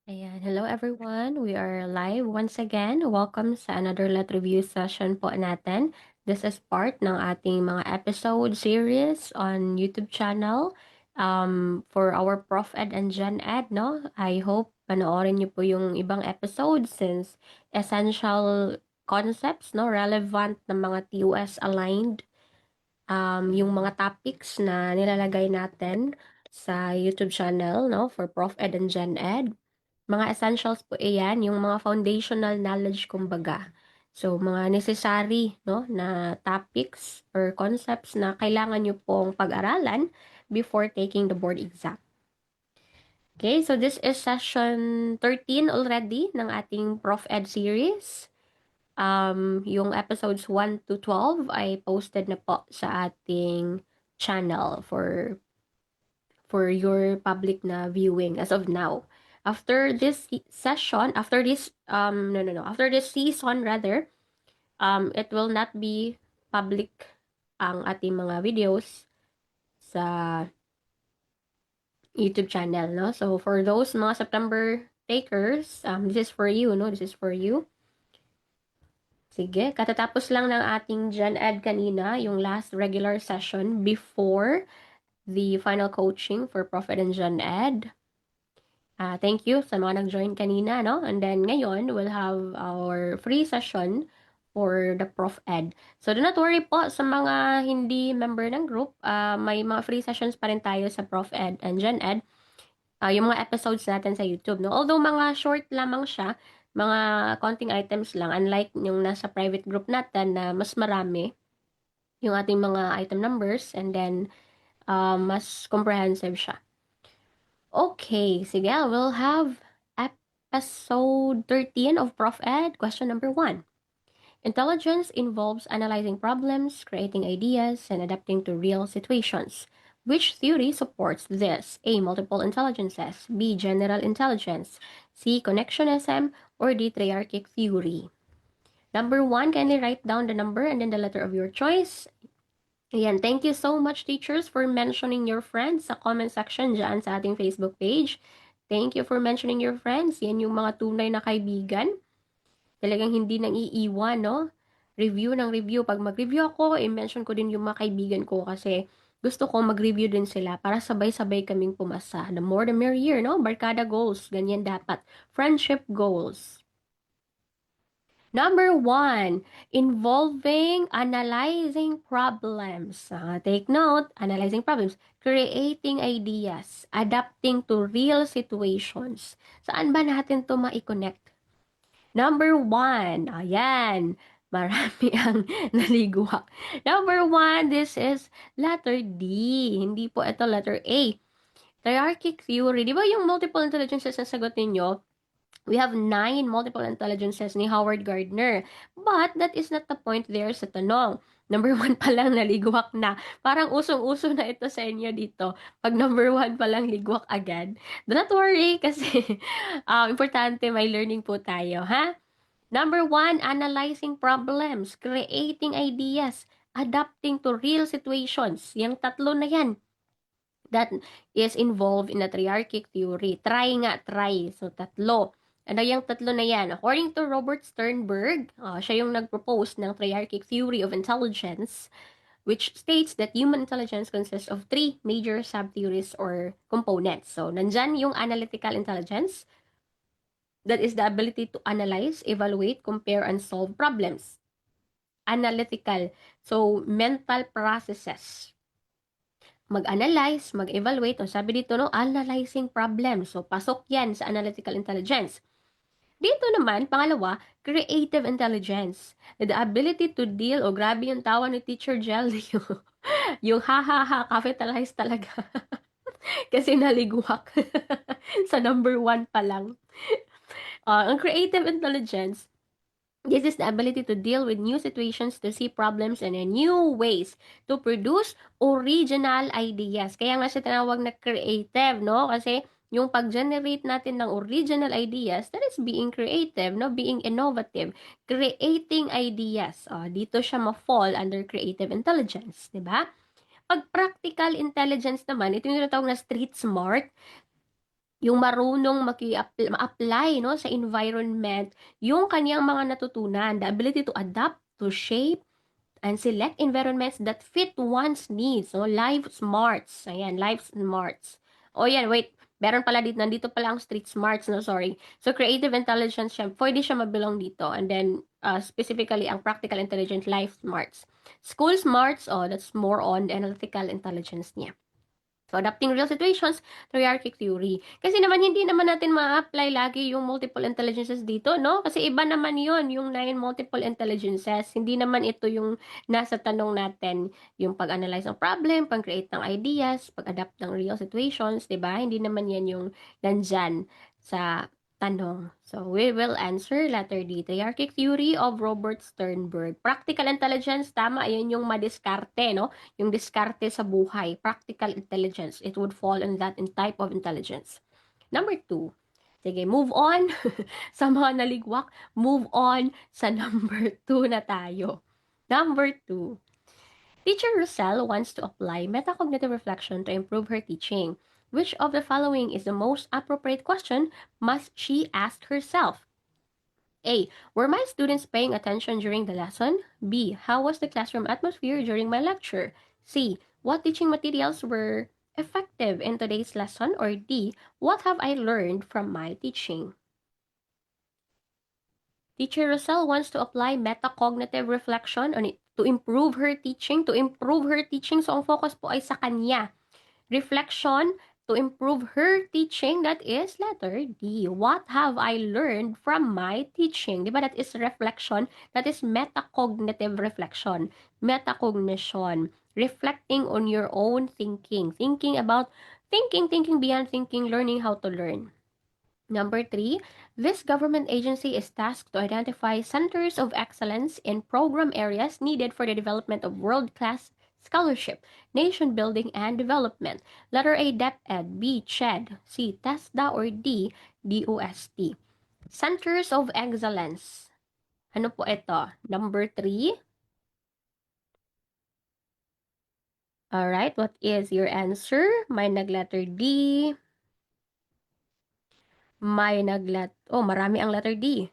Ayan. Hello everyone. We are live once again. Welcome sa another let review session po natin. This is part ng ating mga episode series on YouTube channel for our Prof Ed and Gen Ed, no? I hope panoorin niyo po yung ibang episodes since essential concepts, no? Relevant na mga TUS aligned yung mga topics na nilalagay natin sa YouTube channel, no? For Prof Ed and Gen Ed. Mga essentials po iyan, yung mga foundational knowledge kumbaga. So, mga necessary, no, na topics or concepts na kailangan nyo pong pag-aralan before taking the board exam. Okay, so this is session 13 already ng ating Prof Ed series. Yung episodes 1 to 12 ay posted na po sa ating channel for your public na viewing as of now. After this session, after this after this season rather, it will not be public ang ating mga videos sa YouTube channel, no? So for those mga September takers, this is for you, no? This is for you. Sige, katatapos lang ng ating Gen Ed kanina, yung last regular session before the final coaching for Prophet and Gen Ed. Thank you sa mga nag-join kanina, no? And then ngayon, we'll have our free session for the Prof Ed. So, do not worry po sa mga hindi member ng group. May mga free sessions pa rin tayo sa Prof Ed and Gen Ed. Yung mga episodes natin sa YouTube, no? Although mga short lamang siya, mga konting items lang, unlike yung nasa private group natin na mas marami yung ating mga item numbers and then mas comprehensive siya. Okay, sige, we'll have episode 13 of Prof Ed. Question number 1. Intelligence involves analyzing problems, creating ideas, and adapting to real situations. Which theory supports this? A. Multiple intelligences. B. General intelligence. C. Connectionism. Or D. Triarchic theory. Number 1, kindly write down the number and then the letter of your choice. Ayan, thank you so much teachers for mentioning your friends sa comment section dyan sa ating Facebook page. Thank you for mentioning your friends. Yan yung mga tunay na kaibigan. Talagang hindi nang iiwan, no? Review ng review. Pag mag-review ako, i-mention ko din yung mga kaibigan ko kasi gusto ko mag-review din sila para sabay-sabay kaming pumasa. The more the merrier, no? Barkada goals. Ganyan dapat. Friendship goals. Number 1, involving analyzing problems. Take note, analyzing problems, creating ideas, adapting to real situations. Saan ba natin to ma-connect? Number 1, ayan, marami ang naligwak. Number 1, this is letter D. Hindi po ito letter A. Triarchic theory. Di ba yung multiple intelligences na sagot ninyo? We have 9 multiple intelligences ni Howard Gardner. But that is not the point there sa tanong. Number 1 pa lang naligwak na. Parang usong-uso na ito sa inyo dito. Pag number 1 pa lang ligwak agad. Do not worry kasi importante may learning po tayo, ha? Number 1, analyzing problems, creating ideas, adapting to real situations. Yang tatlo na yan. That is involved in a triarchic theory. Try nga, try. So, tatlo. Ano yung tatlo na yan? According to Robert Sternberg, siya yung nag-propose ng triarchic theory of intelligence, which states that human intelligence consists of 3 major sub-theories or components. So, nandyan yung analytical intelligence, that is the ability to analyze, evaluate, compare, and solve problems. Analytical. So, mental processes. Mag-analyze, mag-evaluate, o sabi dito, no, analyzing problems. So, pasok yan sa analytical intelligence. Dito naman, pangalawa, creative intelligence. The ability to deal, o grabe yung tawa ni Teacher Jel, yung ha-ha-ha, capitalize talaga. Kasi naligwak. Sa number 1 pa lang. Ang creative intelligence, this is the ability to deal with new situations, to see problems in a new ways, to produce original ideas. Kaya nga siya tinawag na creative, no? Kasi yung pag-generate natin ng original ideas, that is being creative, no? Being innovative, creating ideas. Dito siya ma-fall under creative intelligence, di ba? Pag practical intelligence naman, ito yung tinatawag na street smart. yung marunong ma-apply, no, sa environment yung kaniyang mga natutunan. The ability to adapt, to shape, and select environments that fit one's needs. So, life smarts. Ayan, life smarts. O yan, wait. Meron pala dito, nandito pala ang street smarts, no, sorry. So, creative intelligence siya, pwede siya mabilong dito. And then, specifically, ang practical intelligence, life smarts. School smarts, oh, that's more on the analytical intelligence niya. So, adapting real situations through hierarchic theory. Kasi naman, hindi naman natin ma-apply lagi yung multiple intelligences dito, no? Kasi iba naman yon yung 9 multiple intelligences. Hindi naman ito yung nasa tanong natin, yung pag-analyze ng problem, pag-create ng ideas, pag-adapt ng real situations, di ba? Hindi naman yan yung nandyan sa tanong. So, we will answer letter D, the hierarchic theory of Robert Sternberg. Practical intelligence, tama, yun yung madiskarte, no? Yung diskarte sa buhay, practical intelligence. It would fall in that in type of intelligence. Number 2. Sige, move on sa mga naligwak. Move on sa number 2 na tayo. Number 2. Teacher Russell wants to apply metacognitive reflection to improve her teaching. Which of the following is the most appropriate question must she ask herself? A. Were my students paying attention during the lesson? B. How was the classroom atmosphere during my lecture? C. What teaching materials were effective in today's lesson? Or D. What have I learned from my teaching? Teacher Rosel wants to apply metacognitive reflection on it to improve her teaching. To improve her teaching, so ang focus po ay sa kanya. Reflection to improve her teaching, that is letter D. What have I learned from my teaching? Diba? That is reflection. That is metacognitive reflection. Metacognition. Reflecting on your own thinking. Thinking beyond thinking, learning how to learn. Number 3, this government agency is tasked to identify centers of excellence in program areas needed for the development of world-class scholarship, nation building, and development. Letter A, DepEd, B, CHED, C, TESDA, or D, DOST. Centers of Excellence. Ano po ito? Number 3. Alright, what is your answer? May nag-letter D. Marami ang letter D.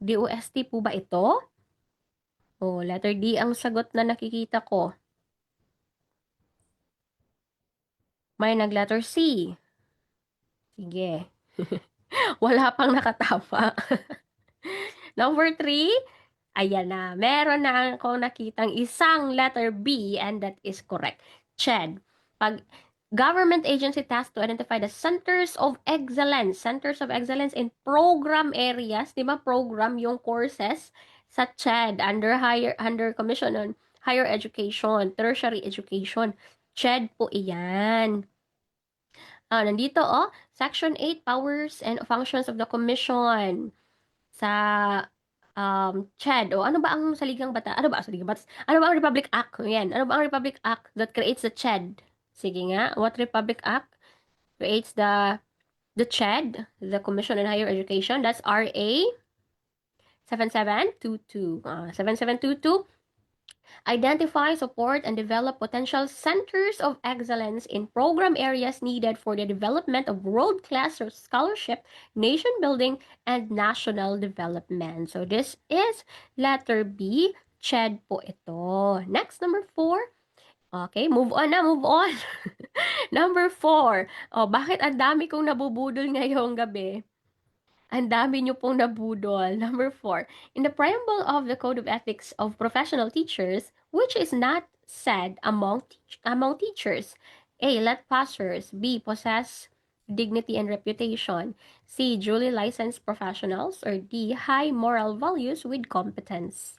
DOST po ba ito? Letter D ang sagot na nakikita ko. May nag-letter C. Sige. Wala pang nakatama. Number 3, ayan na. Meron na akong nakitang isang letter B and that is correct. CHED. Pag government agency tasked to identify the centers of excellence in program areas, 'di ba? Program yung courses sa CHED under Commission on Higher Education, Tertiary Education. CHED po iyan. Nandito, Section 8, Powers and Functions of the Commission. Sa CHED, ano ba ang saligang bata? Ano ba ang Republic Act? Yan. Ano ba ang Republic Act that creates the CHED? Sige nga, what Republic Act creates the CHED, the Commission on Higher Education? That's RA 7722. 7722. Identify, support, and develop potential centers of excellence in program areas needed for the development of world-class scholarship, nation building, and national development. So this is letter B. CHED po ito. Next, number 4. Okay, move on na, move on. Number 4. Bakit ang dami kong nabubudol ngayong gabi? Ang dami nyo pong nabudol. Number 4. In the preamble of the Code of Ethics of Professional Teachers, which is not said among teachers? A. Let passers. B. Possess dignity and reputation. C. Duly licensed professionals. Or D. High moral values with competence.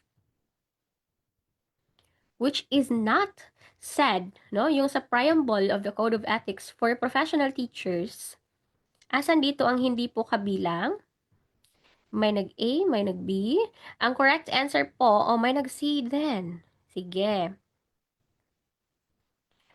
Which is not said, no? Yung sa preamble of the Code of Ethics for Professional Teachers. Asan dito ang hindi po kabilang? May nag-A, may nag-B. Ang correct answer po, may nag-C din. Sige.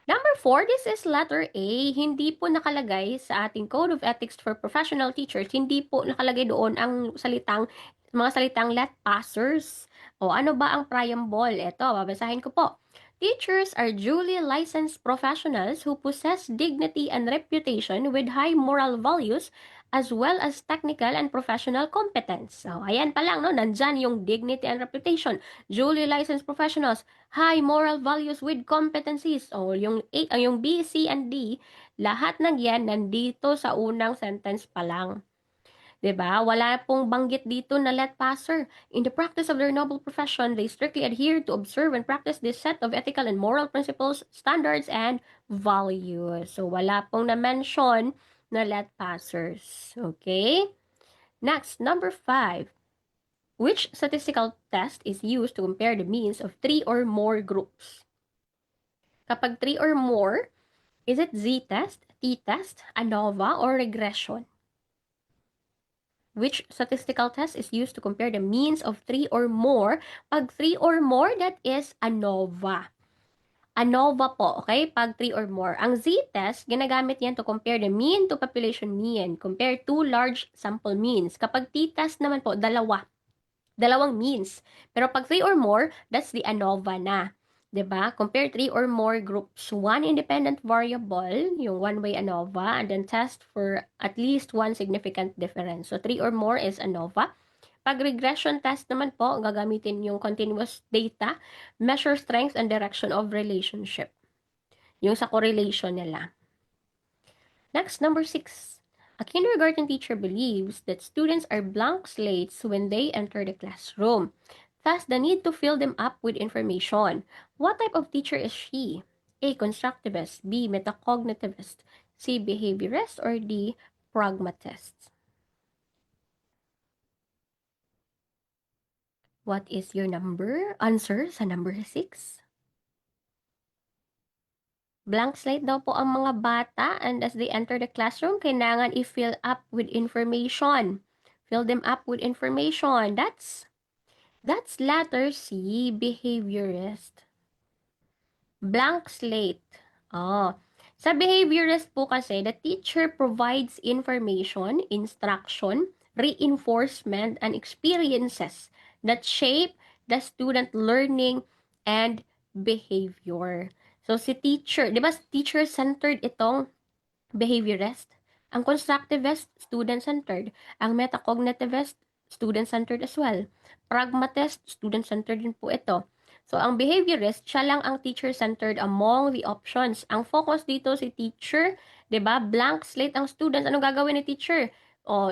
Number 4, this is letter A. Hindi po nakalagay sa ating Code of Ethics for Professional Teachers. Hindi po nakalagay doon ang mga salitang let passers. Ano ba ang preamble? Ito, babasahin ko po. Teachers are duly licensed professionals who possess dignity and reputation with high moral values as well as technical and professional competence. So, ayan pa lang, no? Nandyan yung dignity and reputation. Duly licensed professionals, high moral values with competencies. O, yung B, C, and D, lahat ng yan nandito sa unang sentence pa lang. 'Di ba? Wala pong banggit dito na let passer. In the practice of their noble profession, they strictly adhere to observe and practice this set of ethical and moral principles, standards, and values. So, wala pong na-mention na let passers. Okay? Next, number 5. Which statistical test is used to compare the means of 3 or more groups? Kapag 3 or more, is it z-test, t-test, ANOVA, or regression? Which statistical test is used to compare the means of 3 or more? Pag 3 or more, that is ANOVA. ANOVA po, okay? Pag 3 or more. Ang z-test, ginagamit yan to compare the mean to population mean. Compare two large sample means. Kapag t-test naman po, dalawang means. Pero pag 3 or more, that's the ANOVA na. 'Di ba? Compare 3 or more groups. One independent variable, yung one-way ANOVA, and then test for at least one significant difference. So 3 or more is ANOVA. Pag regression test naman po, gagamitin yung continuous data, measure strength and direction of relationship. Yung sa correlation nila. Next, number 6. A kindergarten teacher believes that students are blank slates when they enter the classroom. Thus, the need to fill them up with information. What type of teacher is she? A. Constructivist. B. Metacognitivist. C. Behaviorist. Or D. Pragmatist. What is your answer sa number 6? Blank slate daw po ang mga bata, and as they enter the classroom, kailangan i-fill up with information. Fill them up with information. That's letter C, behaviorist. Blank slate. Oh. Sa behaviorist po kasi, the teacher provides information, instruction, reinforcement, and experiences that shape the student learning and behavior. So, si teacher, di ba teacher-centered itong behaviorist? Ang constructivist, student-centered. Ang metacognitivist, student-centered as well. Pragmatist, student-centered din po ito. So, ang behaviorist, siya lang ang teacher-centered among the options. Ang focus dito si teacher, di ba? Blank slate ang students. Anong gagawin ni teacher?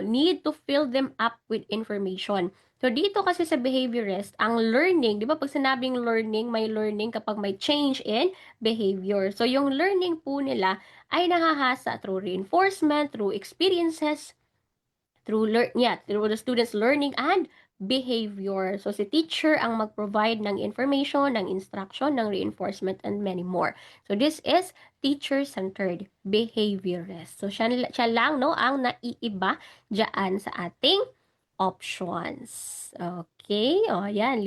Need to fill them up with information. So, dito kasi sa behaviorist, ang learning, di ba pag sinabing learning, may learning kapag may change in behavior. So, yung learning po nila ay nahahasa through reinforcement, through experiences, through the students' learning and behavior. So, si teacher ang mag-provide ng information, ng instruction, ng reinforcement, and many more. So, this is teacher-centered behaviorist. So, siya lang, no, ang naiiba dyan sa ating options. Okay? O, yan.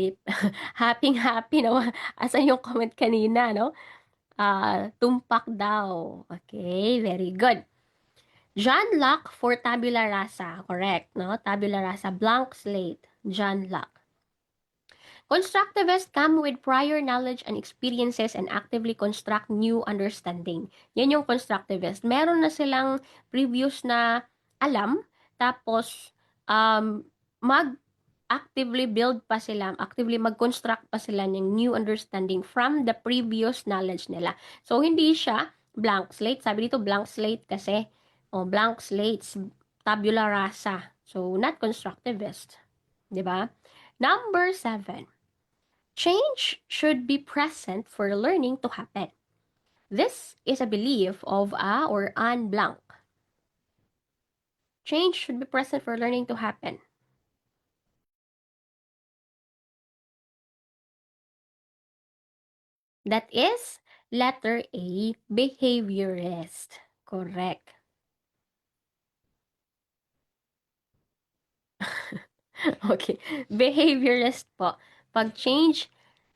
Happy, no? Asan yung comment kanina, no? Tumpak daw. Okay, very good. John Locke for tabula rasa. Correct, no? Tabula rasa, blank slate. John Locke. Constructivists come with prior knowledge and experiences and actively construct new understanding. Yan yung constructivist. Meron na silang previous na alam, tapos actively build pa sila, actively mag-construct pa sila ng new understanding from the previous knowledge nila. So, hindi siya blank slate. Sabi dito, blank slate kasi, blank slates, tabula rasa. So, not constructivist. Diba? Number 7. Change should be present for learning to happen. This is a belief of a or an blank. Change should be present for learning to happen. That is letter A, behaviorist. Correct. Okay. Behaviorist po. Pag change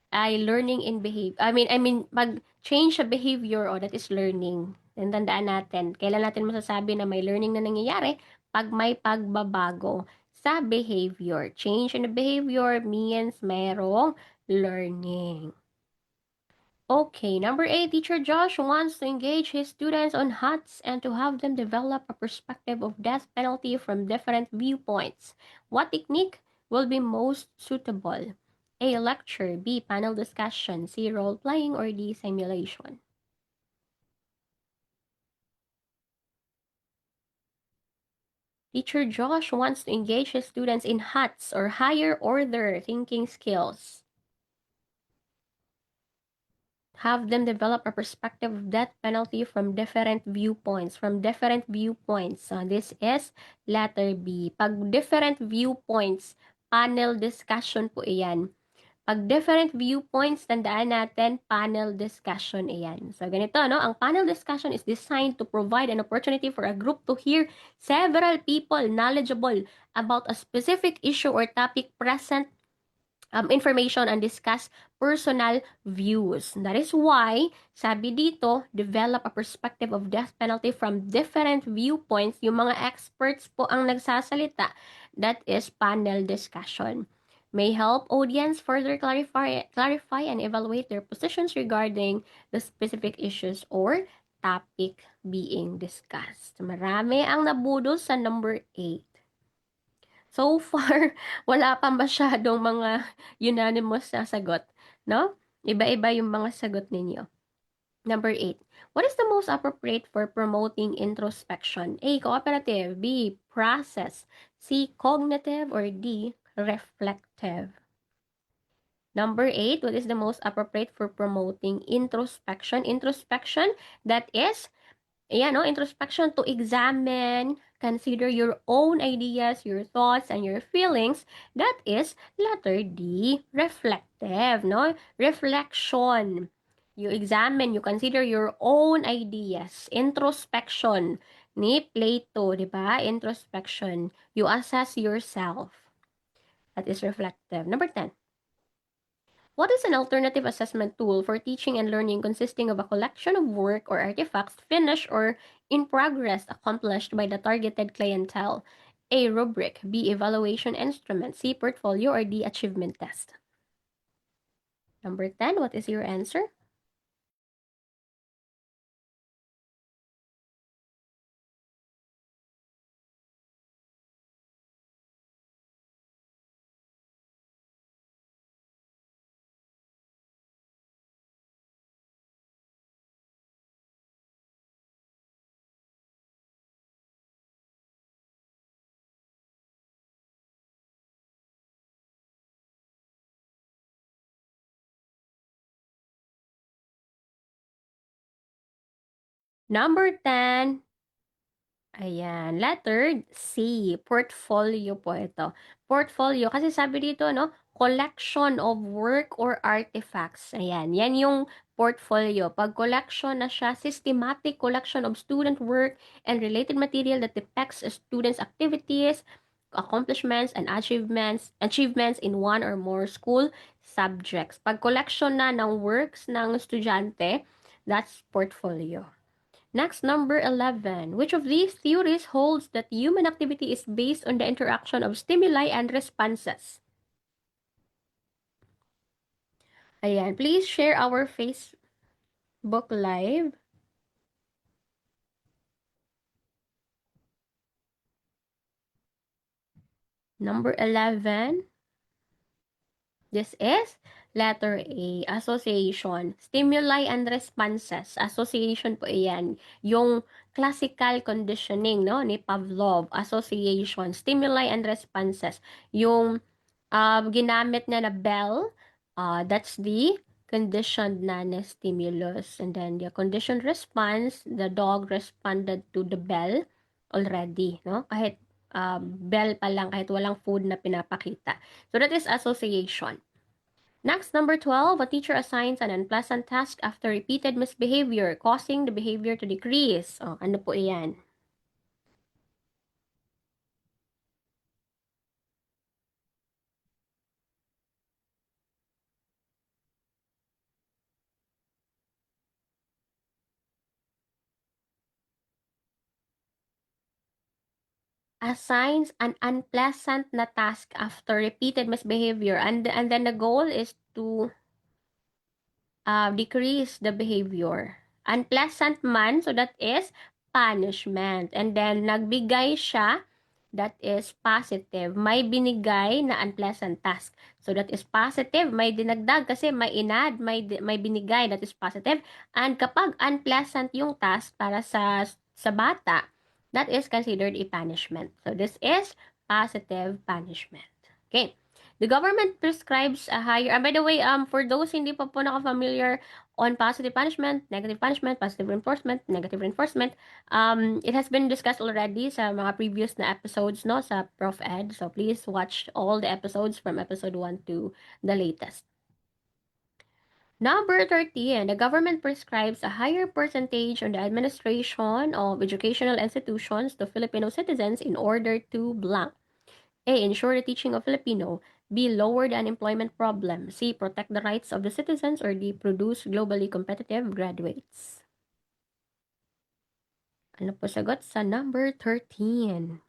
ay learning in behavior. Pag change sa behavior, that is learning. And tandaan natin, kailan natin masasabi na may learning na nangyayari? Pag may pagbabago sa behavior. Change in the behavior means mayroong learning. Okay, number 8, Teacher Josh wants to engage his students on HUTs and to have them develop a perspective of death penalty from different viewpoints. What technique will be most suitable? A. Lecture. B. Panel discussion. C. Role playing. Or D. Simulation. Teacher Josh wants to engage his students in HUTs or higher order thinking skills. Have them develop a perspective of death penalty from different viewpoints. This is letter B. Pag different viewpoints, panel discussion po iyan. Pag different viewpoints, tandaan natin, panel discussion iyan. So, ganito, no? Ang panel discussion is designed to provide an opportunity for a group to hear several people knowledgeable about a specific issue or topic present information and discuss personal views. That is why, sabi dito, develop a perspective of death penalty from different viewpoints. Yung mga experts po ang nagsasalita. That is panel discussion. May help audience further clarify and evaluate their positions regarding the specific issues or topic being discussed. Marami ang nabudol sa number 8. So far, wala pa masyadong mga unanimous na sagot, no? Iba-iba yung mga sagot ninyo. Number 8. What is the most appropriate for promoting introspection? A. Cooperative. B. Process. C. Cognitive. Or D. Reflective. Number 8. What is the most appropriate for promoting introspection? Introspection, that is ayan, no? Introspection to examine, consider your own ideas, your thoughts, and your feelings. That is letter D, reflective, no? Reflection. You examine, you consider your own ideas. Introspection ni Plato, di ba? Introspection. You assess yourself. That is reflective. Number 10. What is an alternative assessment tool for teaching and learning consisting of a collection of work or artifacts finished or in progress accomplished by the targeted clientele? A. Rubric. B. Evaluation instrument. C. Portfolio. Or D. Achievement test. Number 10. What is your answer? Number 10. Ayan, letter C, portfolio po ito. Portfolio, kasi sabi dito, no, collection of work or artifacts. Ayan, yan yung portfolio. Pag collection na siya, systematic collection of student work and related material that depicts a student's activities, accomplishments, and achievements in one or more school subjects. Pag collection na ng works ng estudyante, that's portfolio. Next, number 11. Which of these theories holds that human activity is based on the interaction of stimuli and responses? Ayan, please share our Facebook Live. Number 11. This is letter A, association. Stimuli and responses. Association po iyan. Yung classical conditioning, no, ni Pavlov. Association. Stimuli and responses. Yung ginamit niya na bell, that's the conditioned na stimulus. And then the conditioned response, the dog responded to the bell already, no? Kahit bell pa lang, kahit walang food na pinapakita. So that is association. Next, number 12, a teacher assigns an unpleasant task after repeated misbehavior, causing the behavior to decrease. Oh, ano po iyan? Assigns an unpleasant na task after repeated misbehavior. And then the goal is to decrease the behavior. Unpleasant man, so that is punishment. And then, nagbigay siya, that is positive. May binigay na unpleasant task. So, that is positive. May dinagdag kasi may inad, may binigay, that is positive. And kapag unpleasant yung task para sa bata, that is considered a punishment. So, this is positive punishment. Okay. The government prescribes a higher, by the way, for those hindi pa po naka-familiar on positive punishment, positive reinforcement, negative reinforcement, it has been discussed already sa mga previous na episodes, no, sa Prof. Ed. So, please watch all the episodes from episode 1 to the latest. Number 13, the government prescribes a higher percentage on the administration of educational institutions to Filipino citizens in order to blank. A. Ensure the teaching of Filipino. B. Lower the unemployment problem. C. Protect the rights of the citizens. Or D. Produce globally competitive graduates. Ano po sagot sa number 13?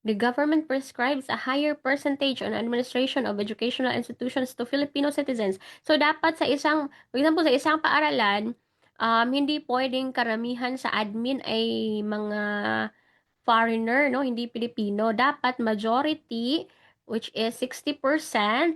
The government prescribes a higher percentage on administration of educational institutions to Filipino citizens. So, dapat sa isang, for example, sa isang paaralan, hindi pwedeng karamihan sa admin ay mga foreigner, no? Hindi Pilipino. Dapat majority, which is 60%,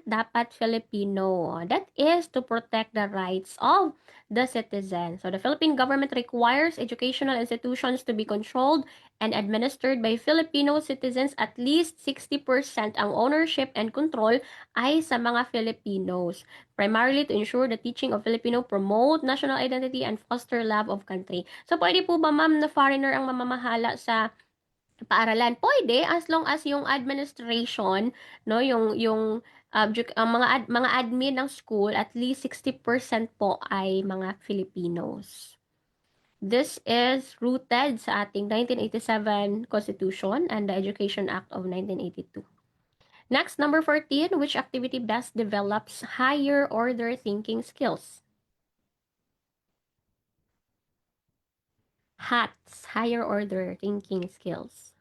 dapat Filipino. That is to protect the rights of the citizen. So, the Philippine government requires educational institutions to be controlled and administered by Filipino citizens. At least 60% ang ownership and control ay sa mga Filipinos. Primarily to ensure the teaching of Filipino, promote national identity, and foster love of country. So, pwede po ba, ma'am, na foreigner ang mamamahala sa paaralan? Pwede, as long as yung administration, no, ang mga admin ng school, at least 60% po ay mga Filipinos. This is rooted sa ating 1987 Constitution and the Education Act of 1982. Next, number 14, which activity best develops higher order thinking skills? HATS, higher order thinking skills.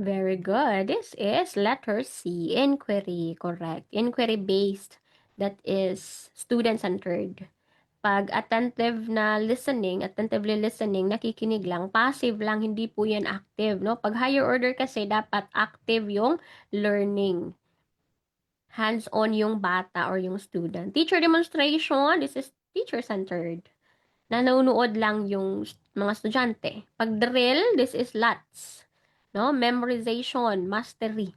Very good. This is letter C, inquiry. Correct. Inquiry-based. That is student-centered. Pag attentively listening, nakikinig lang, passive lang, hindi po yan active, no? Pag higher order kasi, dapat active yung learning. Hands-on yung bata or yung student. Teacher demonstration, this is teacher-centered. Nanonood lang yung mga estudyante. Pag drill, this is LATS. No? Memorization, mastery.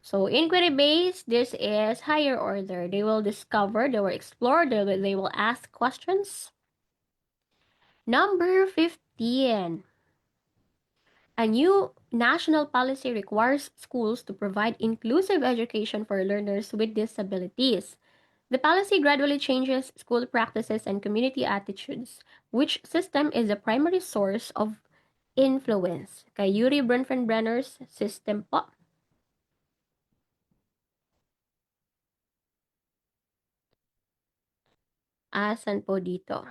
So, inquiry-based, this is higher order. They will discover, they will explore, they will ask questions. Number 15. A new national policy requires schools to provide inclusive education for learners with disabilities. The policy gradually changes school practices and community attitudes. Which system is the primary source of influence? Kay Yuri Bronfenbrenner's system po. Asan po dito?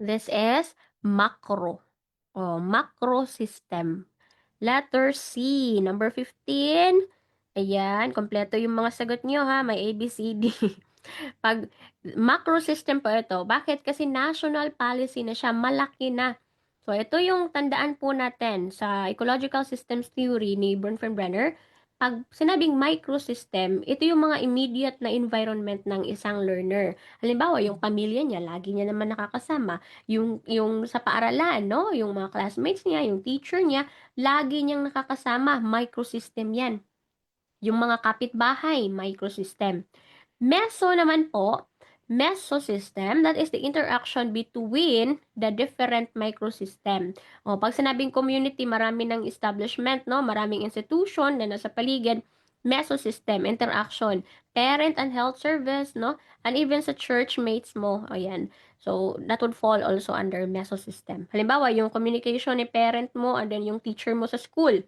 This is macro. Macro system. Letter C, number 15. Ayan, kompleto yung mga sagot nyo ha. May A, B, C, D. Pag macro system po ito, bakit? Kasi national policy na siya, malaki na. So, ito yung tandaan po natin sa ecological systems theory ni Bronfenbrenner. Pag sinabing microsystem, ito yung mga immediate na environment ng isang learner. Halimbawa, yung pamilya niya, lagi niya naman nakakasama. Yung sa paaralan, no? Yung mga classmates niya, yung teacher niya, lagi niyang nakakasama. Microsystem yan. Yung mga kapitbahay, microsystem. Meso naman po, mesosystem, that is the interaction between the different microsystem. O, pag sinabing community, marami ng establishment, no? Maraming institution na nasa paligid. Mesosystem, interaction. Parent and health service, no? And even sa church mates mo, ayan. So, that would fall also under mesosystem. Halimbawa, yung communication ni parent mo and then yung teacher mo sa school.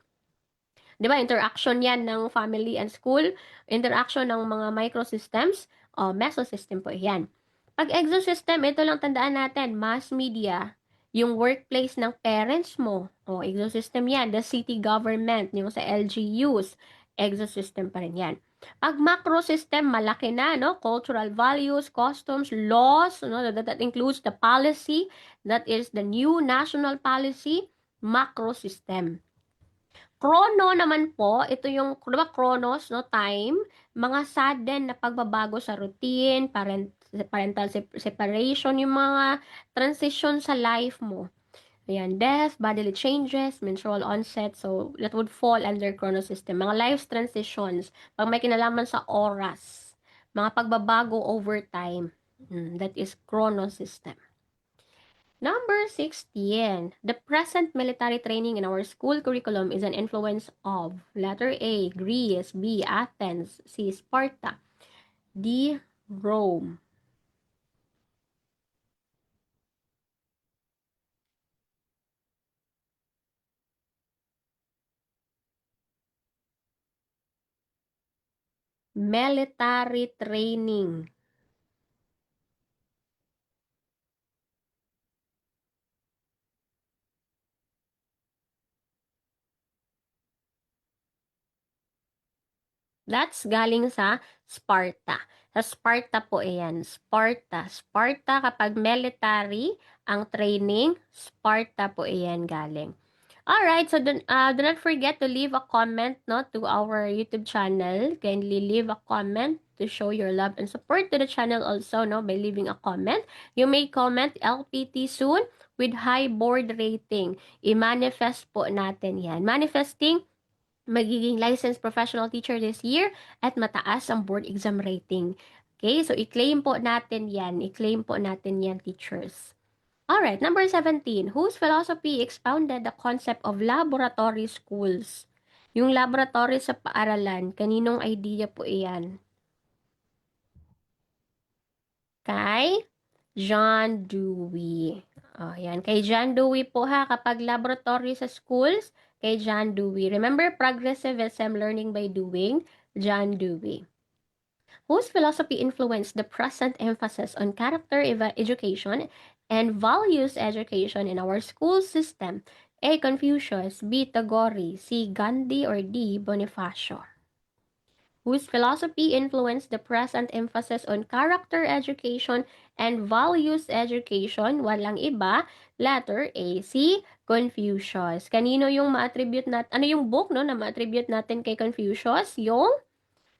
'Di ba, interaction 'yan ng family and school, interaction ng mga microsystems, o mesosystem po 'yan. Pag exosystem, ito lang tandaan natin, mass media, yung workplace ng parents mo, o exosystem 'yan, the city government, yung sa LGUs, exosystem pa rin 'yan. Pag macro system, malaki na, no? Cultural values, customs, laws, no? That includes the policy, that is the new national policy, macro system. Chrono naman po, ito yung, di ba, chronos, no, time, mga sudden na pagbabago sa routine, parental separation, yung mga transition sa life mo. Ayan, death, bodily changes, menstrual onset, so that would fall under chrono system. Mga life transitions, pag may kinalaman sa oras, mga pagbabago over time, that is chrono system. Number 16. The present military training in our school curriculum is an influence of letter A, Greece, B, Athens, C, Sparta, D, Rome. Military training. That's galing sa Sparta. Sa Sparta po yan. Sparta. Sparta kapag military, ang training, Sparta po yan galing. Alright, so do not forget to leave a comment, no, to our YouTube channel. Kindly leave a comment to show your love and support to the channel also, no, by leaving a comment. You may comment LPT soon with high board rating. I-manifest po natin yan. Manifesting, magiging licensed professional teacher this year at mataas ang board exam rating. Okay, so i-claim po natin yan. I-claim po natin yan, teachers. Alright, number 17. Whose philosophy expounded the concept of laboratory schools? Yung laboratory sa paaralan, kaninong idea po iyan? Kay John Dewey. Oh, yan. Kay John Dewey po ha, kapag laboratory sa schools, kay John Dewey. Remember, progressivism, learning by doing, John Dewey. Whose philosophy influenced the present emphasis on character education and values education in our school system? A. Confucius, B. Tagore, C. Gandhi, or D. Bonifacio? Whose philosophy influenced the present emphasis on character education and values education? Walang iba. Letter A, C. Confucius. Kanino yung ma-attribute natin? Ano yung book, no, na ma-attribute natin kay Confucius? Yung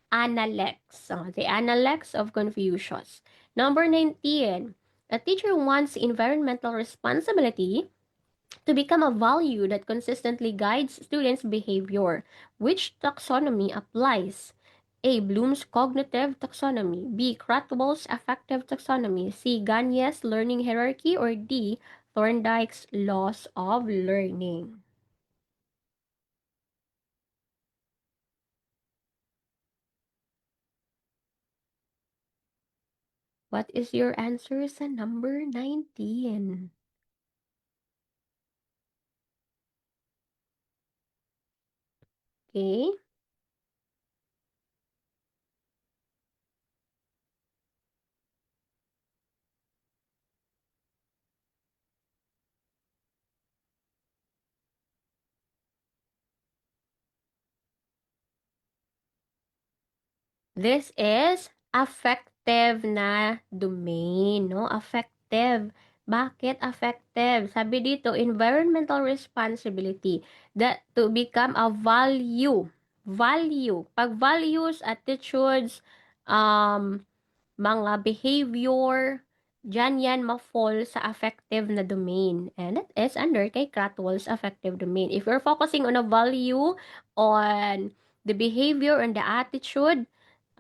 Analects. The Analects of Confucius. Number 19. A teacher wants environmental responsibility to become a value that consistently guides students' behavior. Which taxonomy applies? A. Bloom's cognitive taxonomy. B. Krathwohl's affective taxonomy. C. Gagne's learning hierarchy. Or D. Thorndike's laws of learning. What is your answer sa number 19? Okay. This is affective na domain, no? Affective. Bakit affective? Sabi dito, environmental responsibility that to become a value. value. Pag values, attitudes, um, mga behavior, diyan yan ma-fall sa affective na domain. And that is under kay Cratwell's affective domain. If you're focusing on a value, on the behavior and the attitude,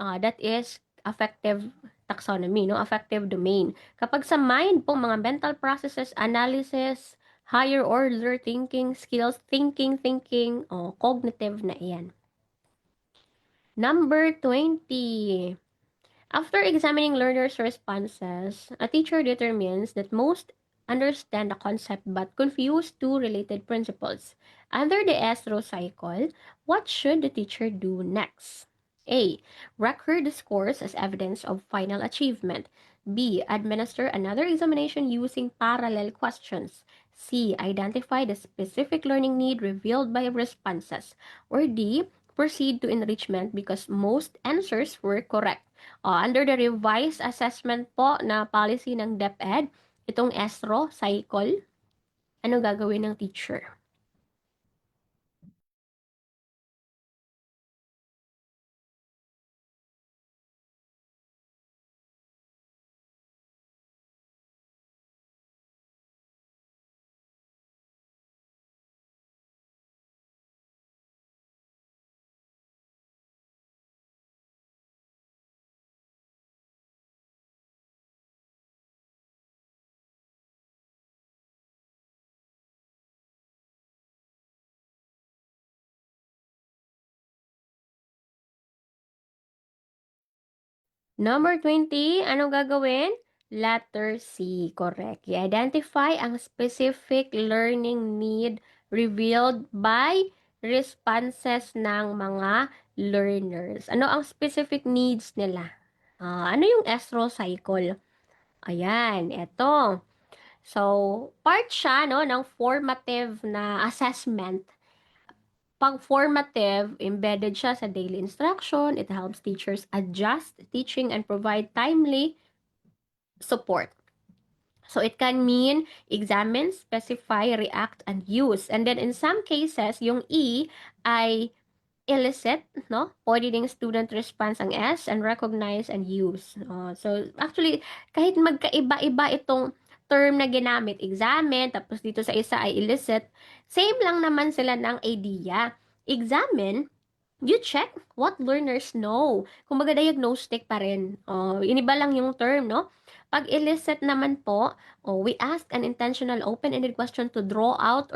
that is affective taxonomy, no? Affective domain. Kapag sa mind po, mga mental processes, analysis, higher order thinking skills, thinking, cognitive na iyan. Number 20. After examining learners' responses, a teacher determines that most understand the concept but confuse two related principles. Under the ESRO cycle, what should the teacher do next? A. Record the scores as evidence of final achievement. B. Administer another examination using parallel questions. C. Identify the specific learning need revealed by responses. Or D. Proceed to enrichment because most answers were correct. Under the revised assessment po na policy ng DepEd, itong ESRO cycle, ano gagawin ng teacher? Number 20, ano gagawin? Letter C, correct. I-identify ang specific learning need revealed by responses ng mga learners. Ano ang specific needs nila? Ano yung ESRO cycle? Ayan, eto. So, part siya no, ng formative na assessment. Pag formative, embedded siya sa daily instruction. It helps teachers adjust teaching and provide timely support. So it can mean examine, specify, react, and use. And then in some cases, yung E ay elicit, no? Pwede ding student response ang S and recognize and use. So actually, kahit magkaiba-iba itong term na ginamit, examine, tapos dito sa isa ay elicit, same lang naman sila ng idea. Examine, you check what learners know. Kumbaga diagnostic pa rin. Iniba lang yung term, no? Pag elicit naman po, we ask an intentional open-ended question to draw out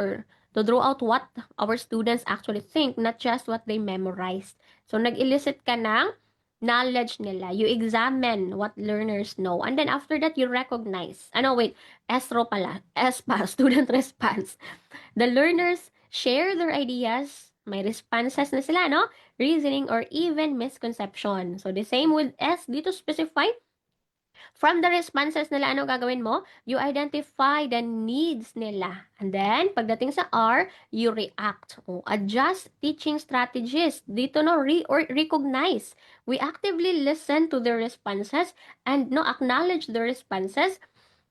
what our students actually think, not just what they memorized. So, nag-elicit ka ng knowledge nila. You examine what learners know. And then after that, you recognize. Wait, ESRO pala. S pa, student response. The learners share their ideas. May responses na sila, no? Reasoning or even misconception. So, the same with S. Dito specify from the responses nila, ano gagawin mo? You identify the needs nila. And then, pagdating sa R, you react. Adjust teaching strategies. Dito, no, recognize. We actively listen to the responses and no, acknowledge the responses.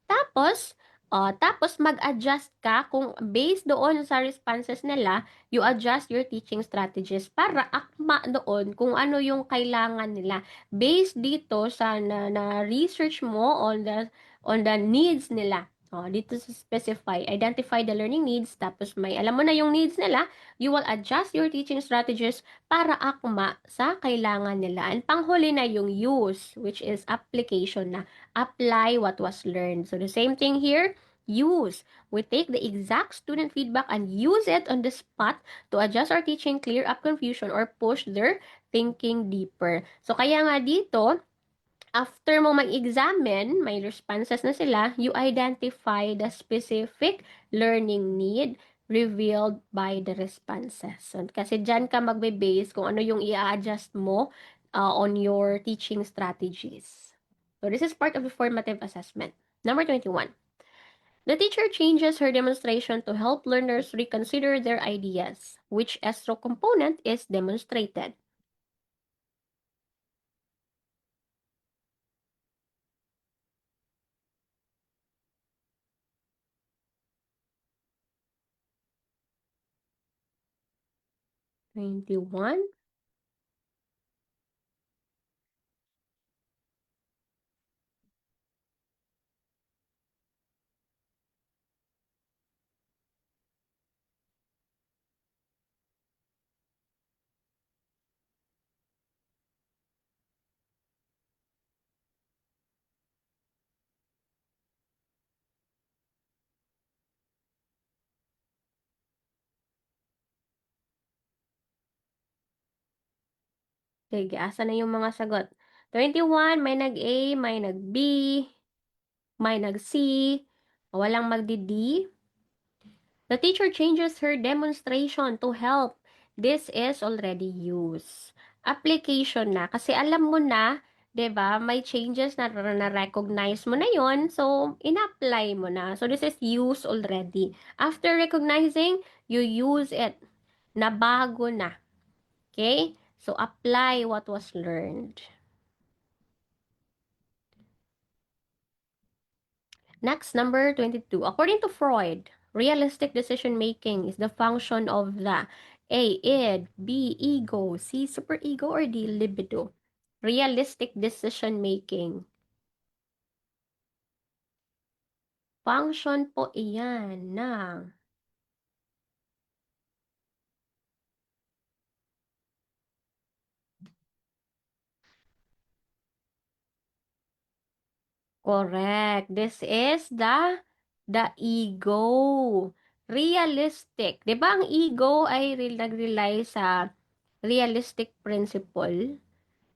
Tapos mag-adjust ka kung based doon sa responses nila, you adjust your teaching strategies para akma doon kung ano yung kailangan nila. Based dito sa na research mo on the needs nila. Dito sa specify, identify the learning needs, tapos may alam mo na yung needs nila, you will adjust your teaching strategies para akma sa kailangan nila. And panghuli na yung use, which is application na. Apply what was learned. So the same thing here, use. We take the exact student feedback and use it on the spot to adjust our teaching, clear up confusion, or push their thinking deeper. So kaya nga dito, after mo mag-examine, may responses na sila, you identify the specific learning need revealed by the responses. So, kasi dyan ka magbe-base kung ano yung i-adjust mo on your teaching strategies. So, this is part of the formative assessment. Number 21. The teacher changes her demonstration to help learners reconsider their ideas. Which ESRO component is demonstrated? #21. Sige, asa na yung mga sagot? 21, may nag-A, may nag-B, may nag-C, walang magdi-D. The teacher changes her demonstration to help. This is already used. Application na. Kasi alam mo na, 'di ba? May changes na recognize mo na 'yon. So, ina-apply mo na. So, this is used already. After recognizing, you use it. Nabago na. Okay? So, apply what was learned. Next, number 22. According to Freud, realistic decision making is the function of the A. Id, B. Ego, C. Superego, or D. Libido. Realistic decision making. Function po iyan ng correct. This is the ego. Realistic. 'Di ba ang ego ay nag-rely sa realistic principle?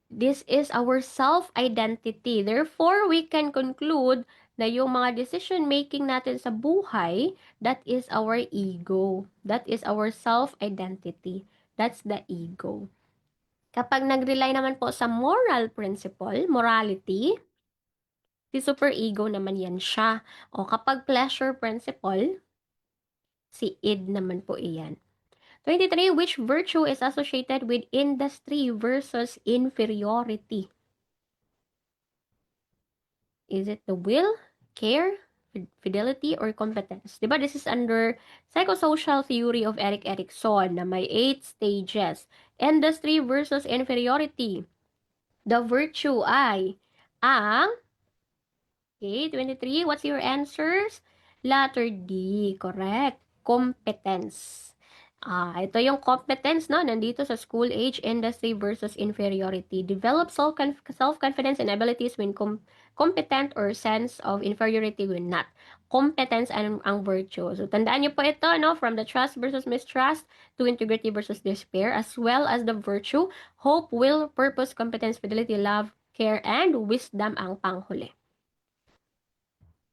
This is our self-identity. Therefore, we can conclude na yung mga decision-making natin sa buhay, that is our ego. That is our self-identity. That's the ego. Kapag nag-rely naman po sa moral principle, morality, si superego naman yan siya. O kapag pleasure principle, si id naman po iyan. 23, which virtue is associated with industry versus inferiority? Is it the will, care, fidelity, or competence? Diba this is under psychosocial theory of Eric Erikson na may 8 stages. Industry versus inferiority. The virtue ay ang, okay, 23, what's your answers? Letter D, correct. Competence. Ito yung competence, no? Nandito sa school age, industry versus inferiority. Develop self-confidence and abilities when competent or sense of inferiority when not. Competence ang virtue. So, tandaan niyo po ito, no? From the trust versus mistrust to integrity versus despair, as well as the virtue, hope, will, purpose, competence, fidelity, love, care, and wisdom ang panghuli.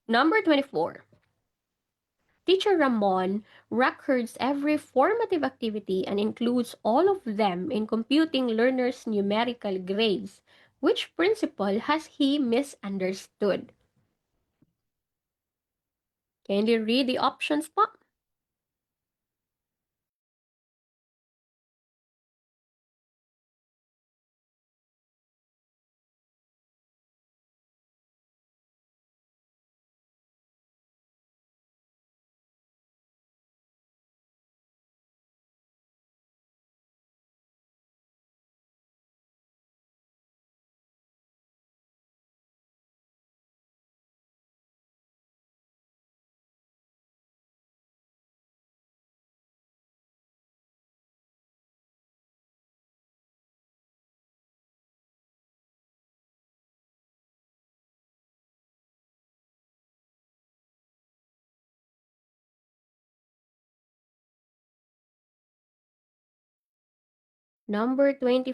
Number 24. Teacher Ramon records every formative activity and includes all of them in computing learners' numerical grades. Which principle has he misunderstood? Can you read the options po? Number 24,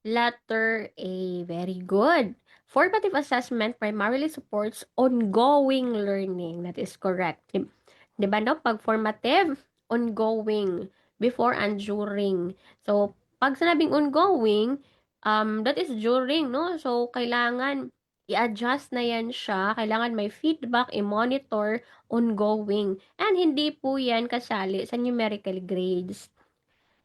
letter A. Very good. Formative assessment primarily supports ongoing learning. That is correct. Diba no? Pag formative, ongoing, before and during. So, pag sinabing ongoing, that is during, no? So, kailangan i-adjust na yan siya. Kailangan may feedback, i-monitor, ongoing. And hindi po yan kasali sa numerical grades.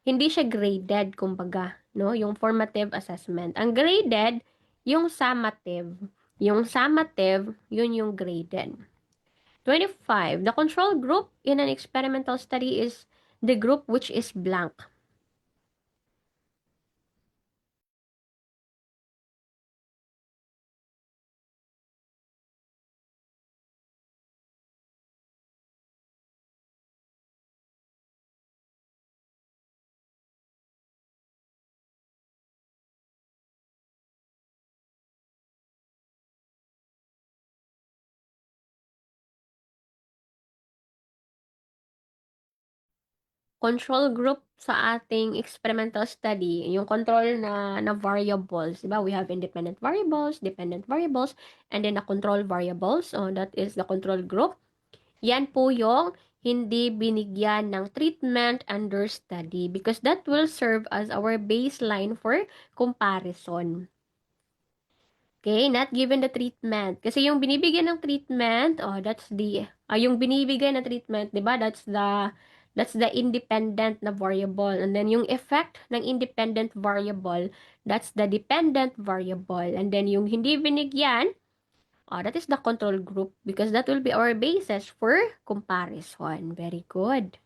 Hindi siya graded, kumbaga, no? Yung formative assessment. Ang graded, yung summative. Yung summative, yun yung graded. 25. The control group in an experimental study is the group which is blank. control group sa ating experimental study, yung control na variables, di ba? We have independent variables, dependent variables, and then a control variables. So, that is the control group. Yan po yung hindi binigyan ng treatment under study because that will serve as our baseline for comparison. Okay, not given the treatment. Kasi yung binibigyan ng treatment, that's yung binibigay na treatment, 'di ba? That's the independent na variable. And then yung effect ng independent variable, that's the dependent variable. And then yung hindi binigyan, that is the control group because that will be our basis for comparison. Very good.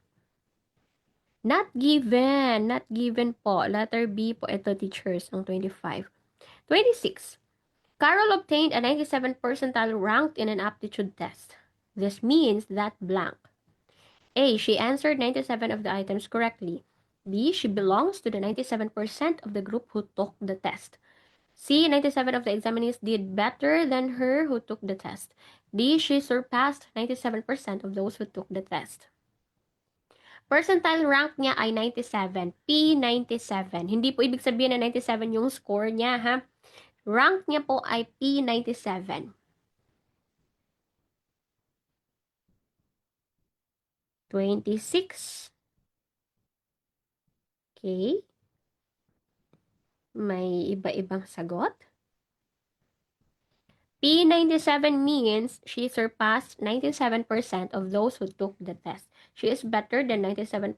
Not given po. Letter B po ito, teachers, ang 25. 26. Carol obtained a 97 percentile rank in an aptitude test. This means that blank. A. She answered 97 of the items correctly. B. She belongs to the 97% of the group who took the test. C. 97 of the examinees did better than her who took the test. D. She surpassed 97% of those who took the test. Percentile rank niya ay 97. P97. Hindi po ibig sabihin na 97 yung score niya, ha? Rank niya po ay P97. 26. Okay. May iba-ibang sagot. P97 means she surpassed 97% of those who took the test. She is better than 97%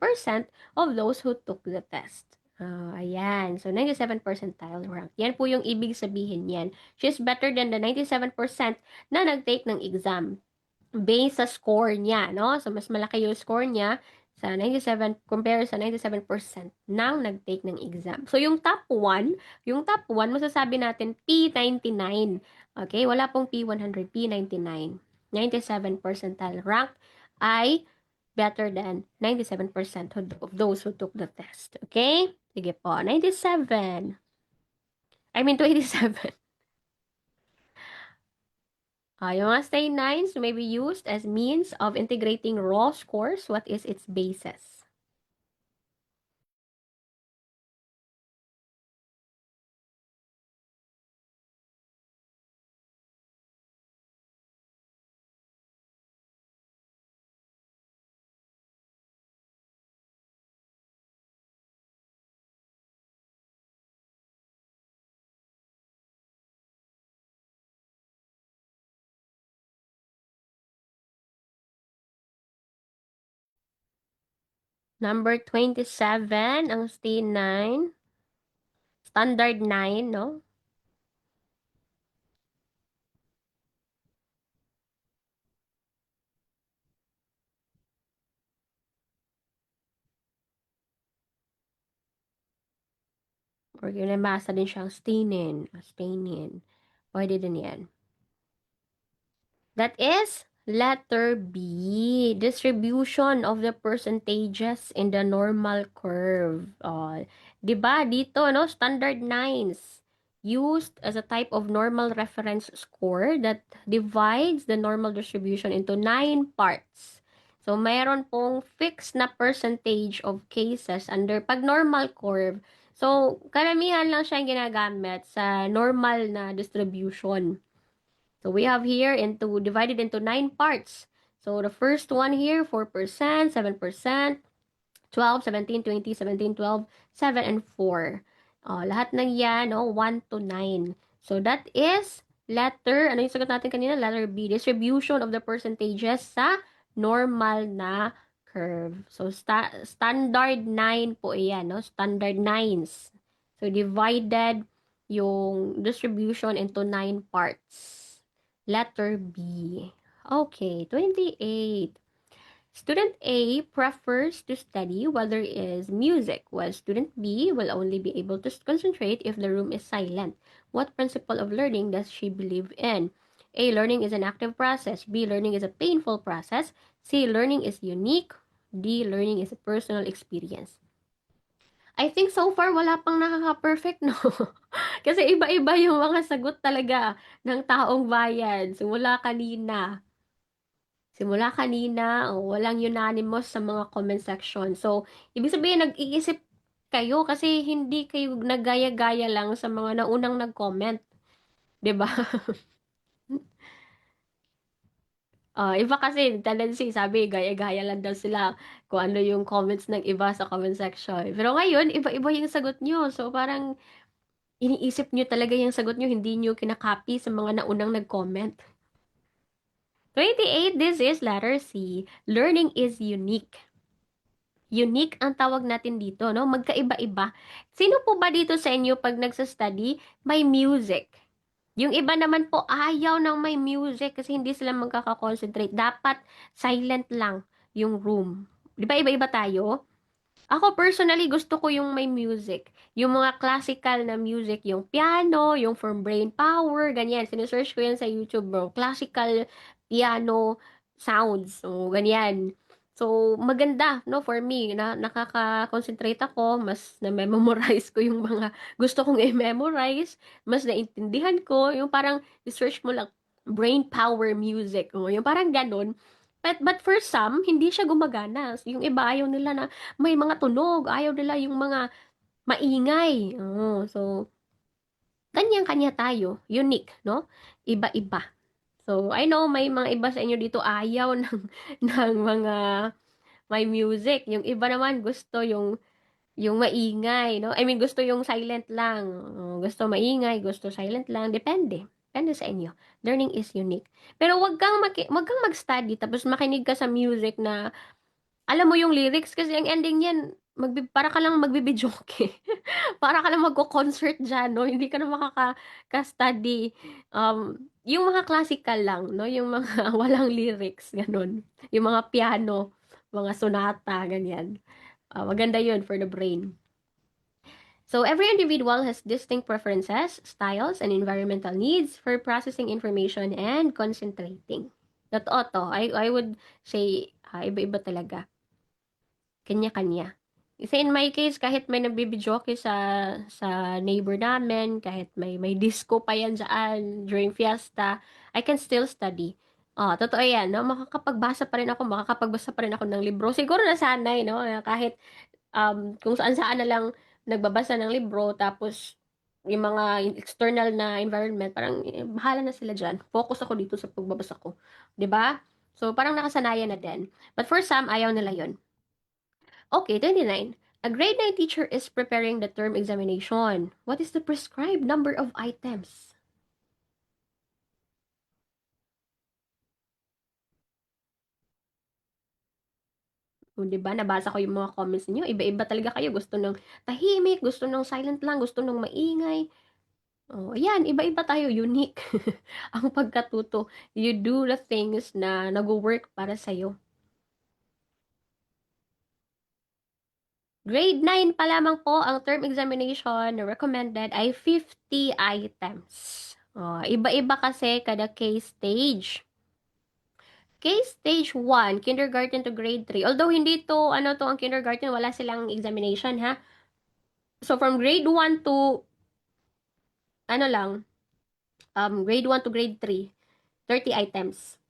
of those who took the test. Ayan. So, 97 percentile rank. Yan po yung ibig sabihin yan. She is better than the 97% na nag-take ng exam. Based sa score niya, no? So, mas malaki yung score niya sa 97 compare sa 97% nang nag-take ng exam. So, yung top 1, masasabi natin P99. Okay? Wala pong P100, P99. 97 percentile rank ay better than 97% of those who took the test. Okay? Sige po, 97. I mean, 27. Yung mga stay nines may be used as means of integrating raw scores. What is its basis? Number 27, ang stay 9. Standard 9, no? Or ginabasa din siyang stainin. Stainin. Pwede din yan. That is letter B. Distribution of the percentages in the normal curve. Diba dito, no? Standard 9s. Used as a type of normal reference score that divides the normal distribution into 9 parts. So, mayroon pong fixed na percentage of cases under pag normal curve. So, karamihan lang siya ginagamit sa normal na distribution. So we have here divided into 9 parts. So the first one here, 4%, 7%, 12, 17, 20, 17, 12, 7, and 4. Lahat ng yan, 1 to 9. So that is ano yung sagot natin kanina? Letter B, distribution of the percentages sa normal na curve. So standard 9 po yan, no? Standard 9s. So divided yung distribution into 9 parts. Letter B. Okay, 28. Student A prefers to study while there is music, while student B will only be able to concentrate if the room is silent. What principle of learning does she believe in? A. Learning is an active process. B. Learning is a painful process. C. Learning is unique. D. Learning is a personal experience. I think so far wala pang nakaka-perfect, no? Kasi iba-iba yung mga sagot talaga ng taong bayan. Simula kanina. Simula kanina, walang unanimous sa mga comment section. So, ibig sabihin, nag-iisip kayo kasi hindi kayo nagaya-gaya lang sa mga naunang nag-comment. 'Di ba? Iba kasi tendency, sabi, gaya-gaya lang daw sila kung ano yung comments ng iba sa comment section. Pero ngayon, iba-iba yung sagot nyo. So, parang iniisip nyo talaga yung sagot nyo, hindi nyo kinakopy sa mga naunang nag-comment. 28, this is letter C. Learning is unique. Unique ang tawag natin dito, no? Magkaiba-iba. Sino po ba dito sa inyo pag nagsa-study, may music? Yung iba naman po, ayaw ng may music kasi hindi sila magkakakonsentrate. Dapat silent lang yung room. Di ba iba-iba tayo? Ako personally, gusto ko yung may music. Yung mga classical na music, yung piano, yung from brain power, ganyan. Sinesearch ko yan sa YouTube, bro. Classical piano sounds. So, ganyan. So, maganda, no, for me, na nakaka-concentrate ako, mas na-memorize ko yung mga gusto kong i-memorize, mas naintindihan ko, yung parang search mo lang, brain power music, o, yung parang ganun. But for some, hindi siya gumagana. Yung iba ayaw nila na may mga tunog, ayaw nila yung mga maingay. Oo, so, kanya-kanya tayo. Unique, no? Iba-iba. So, I know may mga iba sa inyo dito ayaw ng mga may music. Yung iba naman gusto yung maingay, no? I mean, gusto yung silent lang. Gusto maingay, gusto silent lang. Depende. Depende sa inyo. Learning is unique. Pero wag kang mag-study tapos makinig ka sa music na alam mo yung lyrics kasi ang ending niyan, para ka lang magbibidyoke. Para ka lang magko-concert diyan, no? Hindi ka na makaka-study. Yung mga classical lang, no? Yung mga walang lyrics, ganun. Yung mga piano, mga sonata, ganyan. Maganda yun for the brain. So every individual has distinct preferences, styles, and environmental needs for processing information and concentrating. Totoo to. I would say, iba-iba talaga. Kanya-kanya. Kasi in my case, kahit may nagbibidyoke sa neighbor namin, kahit may disco pa yan dyan during fiesta, I can still study. Totoo yan, no? Makakapagbasa pa rin ako ng libro. Siguro nasanay, no? Kahit kung saan-saan na lang nagbabasa ng libro, tapos yung mga external na environment, parang bahala na sila dyan. Focus ako dito sa pagbabasa ko. 'Di ba? So, parang nakasanayan na din. But for some, ayaw nila yon. Okay, 29. A grade 9 teacher is preparing the term examination. What is the prescribed number of items? O, 'di ba? Nabasa ko yung mga comments niyo. Iba-iba talaga kayo. Gusto ng tahimik, gusto ng silent lang, gusto ng maingay. Oh, ayan, iba-iba tayo, unique. Ang pagkatuto. You do the things na nag-work para sa'yo. Grade 9 pa lamang po ang term examination na recommended ay 50 items. Iba-iba kasi kada case stage. Case stage 1, kindergarten to grade 3. Although hindi to, ang kindergarten, wala silang examination, ha? So, from grade 1 to, lang, grade 1 to grade 3, 30 items.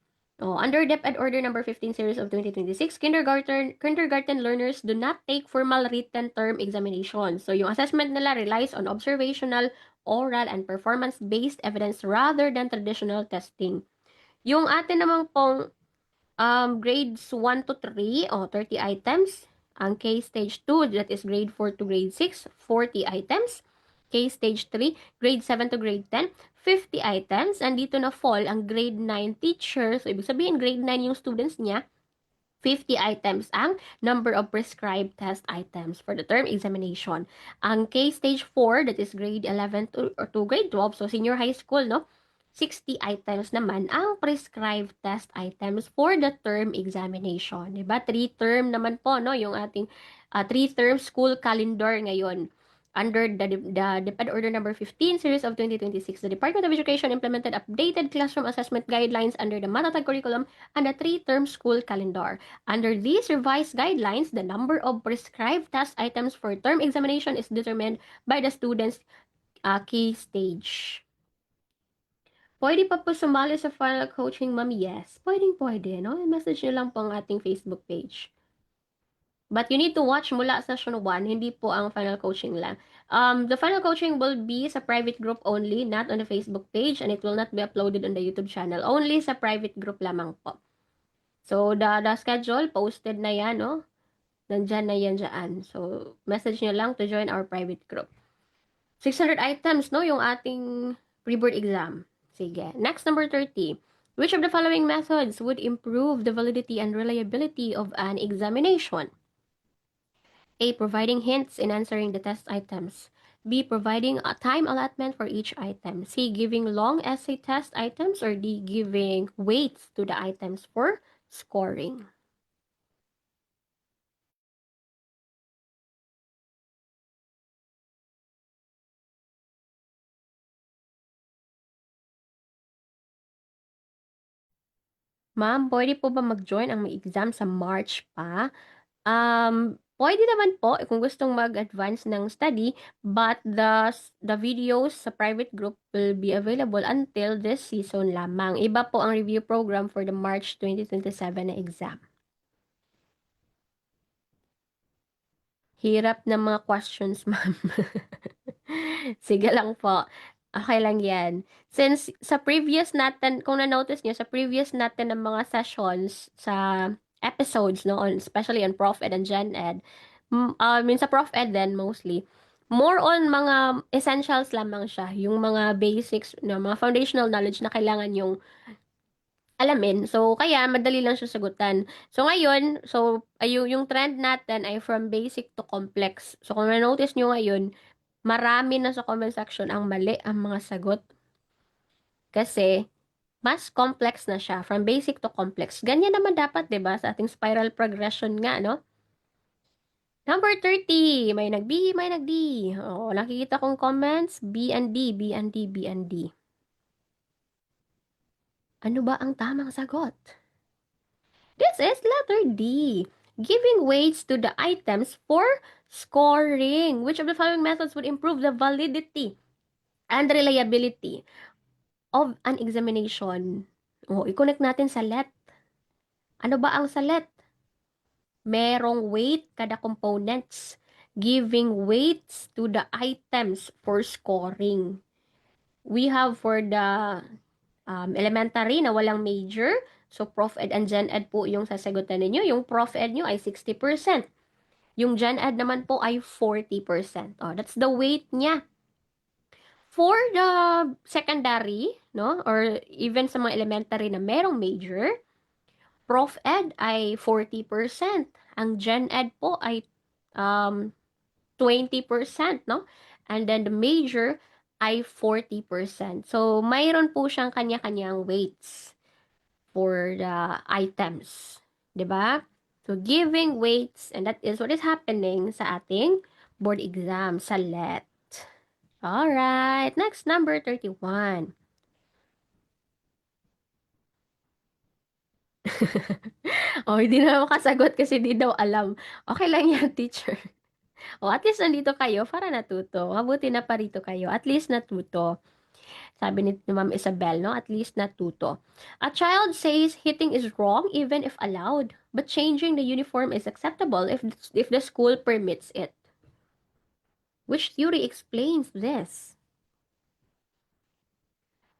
Under DepEd Order number 15 series of 2026, kindergarten learners do not take formal written term examination. So, yung assessment nila relies on observational, oral, and performance-based evidence rather than traditional testing. Yung atin namang pong grades 1 to 3, 30 items. Ang K-Stage 2, that is grade 4 to grade 6, 40 items. K-Stage 3, grade 7 to grade 10, 50 items. Andito na fall ang grade 9 teacher. So, ibig sabihin, grade 9 yung students niya. 50 items ang number of prescribed test items for the term examination. Ang K-Stage 4, that is grade 11 to grade 12, so senior high school, no? 60 items naman ang prescribed test items for the term examination. Diba? 3-term naman po, no? Yung ating 3-term school calendar ngayon. Under the DepEd Order number 15, series of 2026, the Department of Education implemented updated classroom assessment guidelines under the Matatag curriculum and the 3-term school calendar. Under these revised guidelines, the number of prescribed test items for term examination is determined by the student's key stage. Pwede pa po sumali sa final coaching, ma'am? Yes. Pwedeng-pwede, no? I-message nyo lang po ang ating Facebook page. But you need to watch mula session 1, hindi po ang final coaching lang. The final coaching will be sa private group only, not on the Facebook page, and it will not be uploaded on the YouTube channel. Only sa private group lamang po. So, the schedule, posted na yan, no? Nandyan na yan dyan. So, message nyo lang to join our private group. 600 items, no? Yung ating pre-board exam. Sige. Next, number 30. Which of the following methods would improve the validity and reliability of an examination? A. Providing hints in answering the test items. B. Providing a time allotment for each item. C. Giving long essay test items. Or D. Giving weights to the items for scoring. Ma'am, pwede po ba mag-join ang may exam sa March pa? Pwede naman po kung gustong mag-advance ng study, but the videos sa private group will be available until this season lamang. Iba po ang review program for the March 2027 na exam. Hirap ng mga questions, ma'am. Sige lang po. Okay lang yan. Since sa previous natin, kung na-notice nyo, sa previous natin ng mga sessions sa episodes, no, especially on Prof Ed and Gen Ed, I mean, sa Prof Ed then mostly, more on mga essentials lamang siya. Yung mga basics, no, mga foundational knowledge na kailangan yung alamin. So, kaya madali lang siya sagutan. So, ngayon, yung trend natin ay from basic to complex. So, kung na-notice nyo ngayon, marami na sa comment section ang mali ang mga sagot. Kasi, mas complex na siya. From basic to complex. Ganyan naman dapat, 'di ba? Sa ating spiral progression nga, no? Number 30. May nag-B, may nag-D. Oo, nakikita kong comments. B and D, B and D, B and D. Ano ba ang tamang sagot? This is letter D. Giving weights to the items for scoring. Which of the following methods would improve the validity and reliability of an examination? O, i-connect natin sa let. Ano ba ang sa let? Merong weight kada components. Giving weights to the items for scoring. We have for the elementary na walang major. So, Prof Ed and Gen Ed po yung sasagutan ninyo. Yung Prof Ed nyo ay 60%. Yung Gen Ed naman po ay 40%. Oh, that's the weight niya. For the secondary, no, or even sa mga elementary na merong major, Prof Ed ay 40%. Ang Gen Ed po ay 20%, no? And then the major ay 40%. So, mayroon po siyang kanya-kanyang weights for the items. 'Di ba? So, giving weights, and that is what is happening sa ating board exam sa LET. Alright, next, number 31. Oh, hindi na makasagot kasi di daw alam. Okay lang yan, teacher. O, at least nandito kayo para natuto. Mabuti na pa rito kayo. At least natuto. Sabi ni Ma'am Isabel, no? At least natuto. A child says hitting is wrong even if allowed, but changing the uniform is acceptable if the school permits it. Which theory explains this?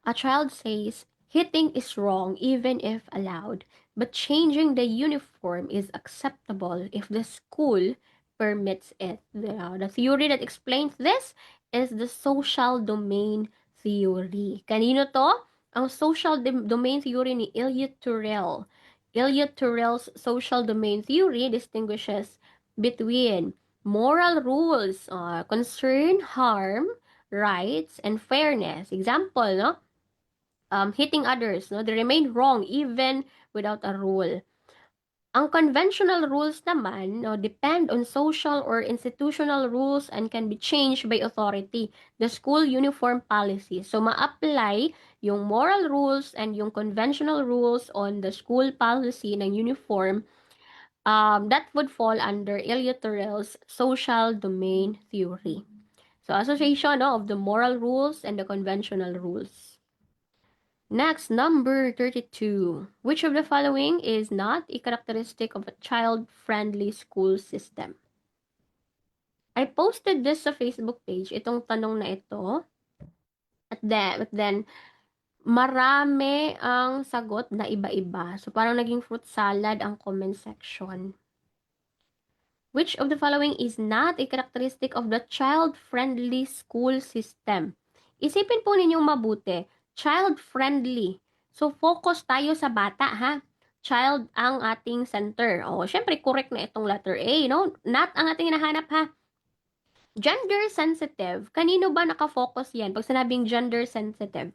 A child says hitting is wrong even if allowed, but changing the uniform is acceptable if the school permits it. The theory that explains this is the social domain theory. Kanino to? Ang social domain theory ni Elliot Turrell. Elliot Turrell's social domain theory distinguishes between moral rules, concern, harm, rights, and fairness. Example, no? Hitting others, no? They remain wrong even without a rule. Ang conventional rules naman, no, depend on social or institutional rules and can be changed by authority, the school uniform policy. So, ma-apply yung moral rules and yung conventional rules on the school policy ng uniform, that would fall under Elliot Turrell's social domain theory. So, association, no, of the moral rules and the conventional rules. Next, number 32. Which of the following is not a characteristic of a child-friendly school system? I posted this sa Facebook page, itong tanong na ito. But then, marami ang sagot na iba-iba. So, parang naging fruit salad ang comment section. Which of the following is not a characteristic of the child-friendly school system? Isipin po ninyong mabuti, child-friendly. So, focus tayo sa bata, ha? Child ang ating center. O, syempre, correct na itong letter A, no? Not ang ating hinahanap, ha? Gender sensitive. Kanino ba nakafocus yan pag sinabing gender sensitive?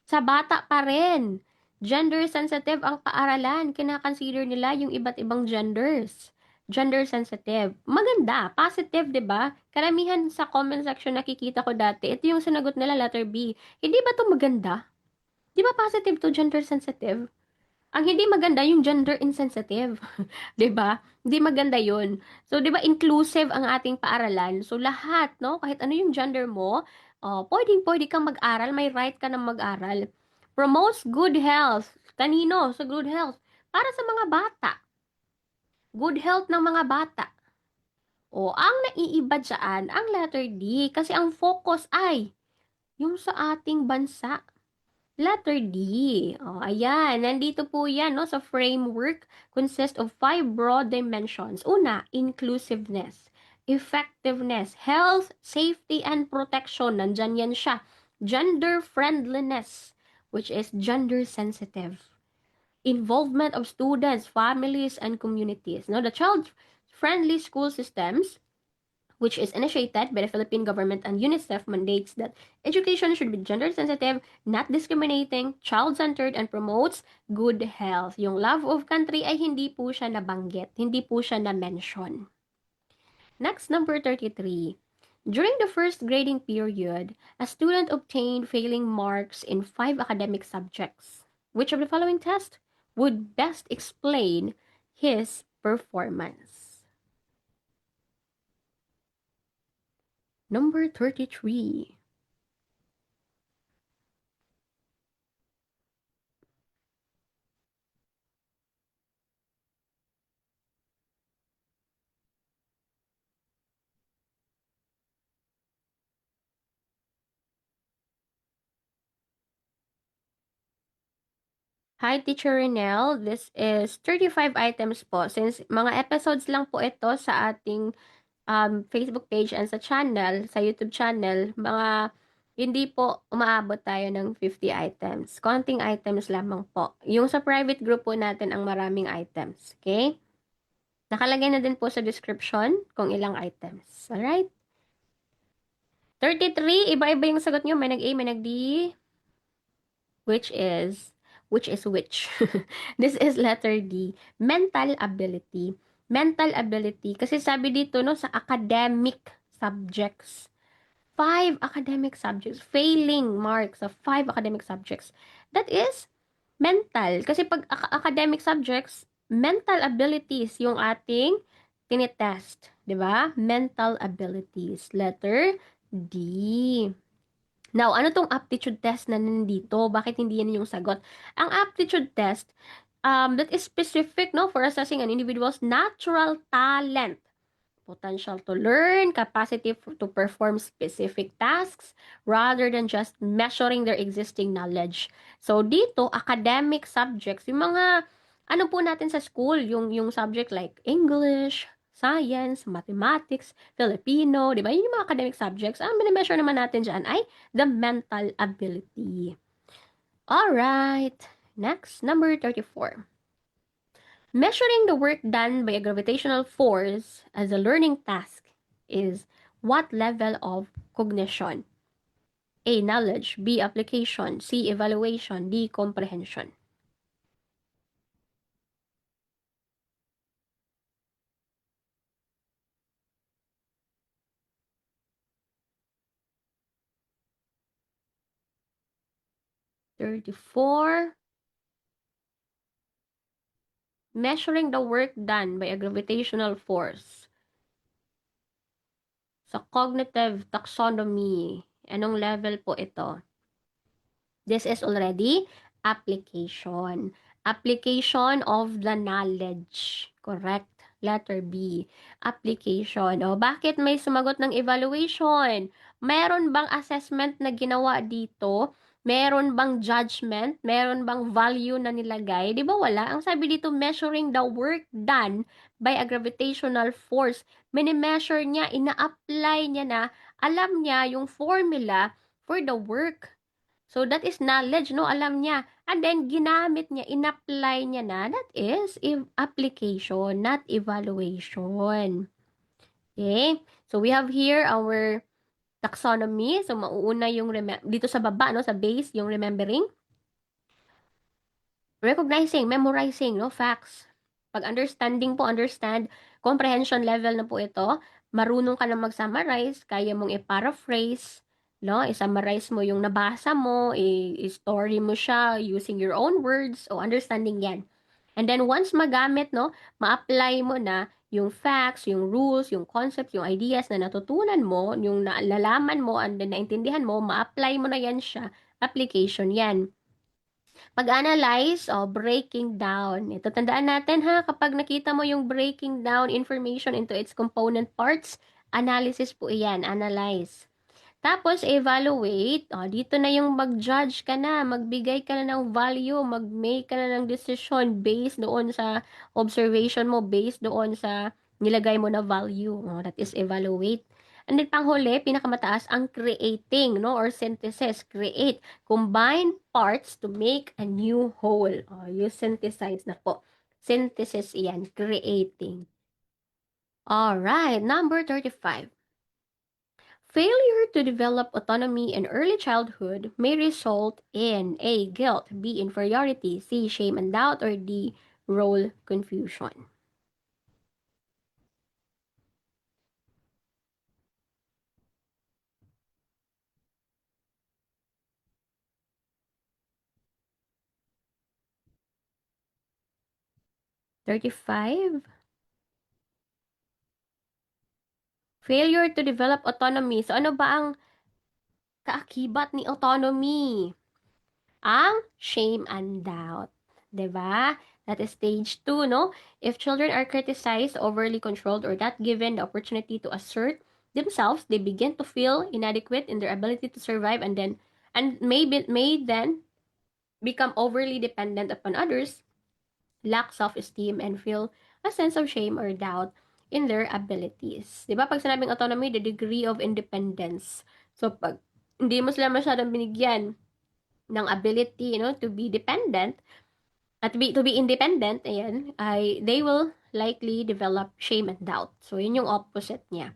Sa bata pa rin. Gender sensitive ang paaralan. Kina-consider nila yung iba't ibang genders. Gender sensitive. Maganda. Positive, di ba? Karamihan sa comment section nakikita ko dati, ito yung sinagot nila, letter B. Hindi ba to maganda? Di ba positive to gender sensitive? Ang hindi maganda yung gender insensitive. 'Di ba? Hindi maganda 'yun. So 'di ba inclusive ang ating paaralan. So lahat, no, kahit ano yung gender mo, pwedeng-pwede kang mag-aral, may right ka na mag-aral. Promotes good health. Kanino? Sa good health. Para sa mga bata. Good health ng mga bata. O ang naiiba diyan, ang letter D kasi ang focus ay yung sa ating bansa. Letter D. Oh, ayan. Nandito po yan, no? Sa framework, consists of 5 broad dimensions. Una, inclusiveness, effectiveness, health, safety, and protection. Nandyan yan siya. Gender friendliness, which is gender sensitive. Involvement of students, families, and communities. No, the child-friendly school systems which is initiated by the Philippine government and UNICEF mandates that education should be gender sensitive, not discriminating, child-centered, and promotes good health. Yung love of country ay hindi po siya nabanggit, hindi po siya na-mention. Next, number 33. During the first grading period, a student obtained failing marks in 5 academic subjects. Which of the following test would best explain his performance? Number 33. Hi, Teacher Renel. This is 35 items po. Since mga episodes lang po ito sa ating Facebook page and sa channel, sa YouTube channel, mga hindi po umaabot tayo ng 50 items. Konting items lamang po. Yung sa private group po natin ang maraming items. Okay? Nakalagay na din po sa description kung ilang items. Alright? 33, iba-iba yung sagot nyo. May nag-A, may nag-D. Which is which? This is letter D. Mental ability. Mental ability. Kasi sabi dito, no, sa academic subjects. 5 academic subjects. Failing marks of 5 academic subjects. That is mental. Kasi pag academic subjects, mental abilities yung ating tinitest. 'Di ba? Mental abilities. Letter D. Now, ano tong aptitude test na nandito? Bakit hindi yan yung sagot? Ang aptitude test, that is specific, no, for assessing an individual's natural talent, potential to learn, capacity to perform specific tasks, rather than just measuring their existing knowledge. So, dito, academic subjects, yung mga, ano po natin sa school, yung subject like English, Science, Mathematics, Filipino, di ba? Yun yung mga academic subjects. Ang minimeasure naman natin dyan ay the mental ability. Alright. Next, number 34. Measuring the work done by a gravitational force as a learning task is what level of cognition? A. Knowledge. B. Application. C. Evaluation. D. Comprehension. "34. Measuring the work done by a gravitational force. Sa cognitive taxonomy, anong level po ito? This is already application. Application of the knowledge. Correct. Letter B. Application. O, bakit may sumagot ng evaluation? Meron bang assessment na ginawa dito? Meron bang judgment? Meron bang value na nilagay? Di ba wala? Ang sabi dito, measuring the work done by a gravitational force. Mini-measure niya, ina-apply niya na, alam niya yung formula for the work. So, that is knowledge, no? Alam niya. And then, ginamit niya, in-apply niya na. That is application, not evaluation. Okay? So, we have here our taxonomy. So, mauuna yung, dito sa baba, no? Sa base, yung remembering. Recognizing, memorizing, no? Facts. Pag understanding po, understand, comprehension level na po ito. Marunong ka na mag-summarize, kaya mong i-paraphrase, no? I-summarize mo yung nabasa mo, i-story mo siya using your own words, o understanding yan. And then once magamit, no, ma-apply mo na yung facts, yung rules, yung concepts, yung ideas na natutunan mo, yung nalalaman mo, and then naintindihan mo, ma-apply mo na yan siya, application yan. Pag-analyze o breaking down. Ito tandaan natin ha, kapag nakita mo yung breaking down information into its component parts, analysis po iyan, analyze. Tapos, evaluate. O, dito na yung mag-judge ka na, magbigay ka na ng value, mag-make ka na ng decision based doon sa observation mo, based doon sa nilagay mo na value. O, that is evaluate. And then, panghuli, pinakamataas, ang creating, no? Or synthesis, create. Combine parts to make a new whole. O, you synthesize na po. Synthesis iyan, creating. Alright, number 35. Failure to develop autonomy in early childhood may result in A. Guilt, B. Inferiority, C. Shame and doubt, or D. Role confusion. $35. Failure to develop autonomy. So, ano ba ang kaakibat ni autonomy? Ang shame and doubt. 'Di ba? That is stage 2, no? If children are criticized, overly controlled, or not given the opportunity to assert themselves, they begin to feel inadequate in their ability to survive and may then become overly dependent upon others, lack self-esteem, and feel a sense of shame or doubt in their abilities. 'Di ba? Pag sinabing autonomy, the degree of independence. So, pag hindi mo sila masyadong binigyan ng ability, to be dependent, at to be independent, ayan, they will likely develop shame and doubt. So, yun yung opposite niya.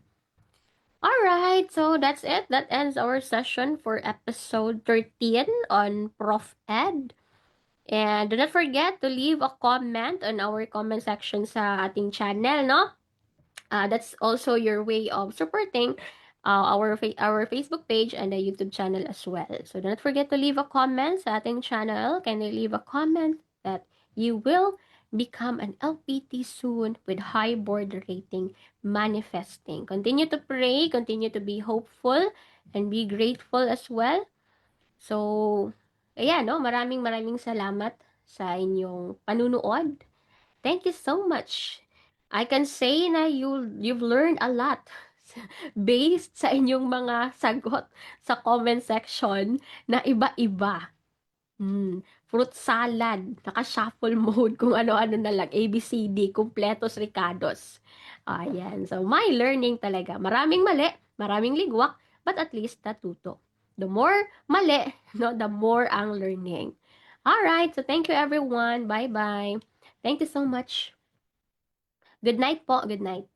Alright, so that's it. That ends our session for episode 13 on Prof. Ed. And do not forget to leave a comment on our comment section sa ating channel, no? That's also your way of supporting our Facebook page and the YouTube channel as well. So do not forget to leave a comment sa ating channel. Can you leave a comment that you will become an LPT soon with high board rating manifesting. Continue to pray, continue to be hopeful, and be grateful as well. So, ayan, no? Maraming salamat sa inyong panunood. Thank you so much. I can say na you've learned a lot based sa inyong mga sagot sa comment section na iba-iba. Fruit salad, naka-shuffle mode, kung ano-ano na lang, ABCD, kumpletos ricados. Ayan. So, my learning talaga. Maraming mali, maraming ligwak, but at least natuto. The more mali, no, the more ang learning. Alright, so thank you everyone. Bye-bye. Thank you so much. Good night po. Good night.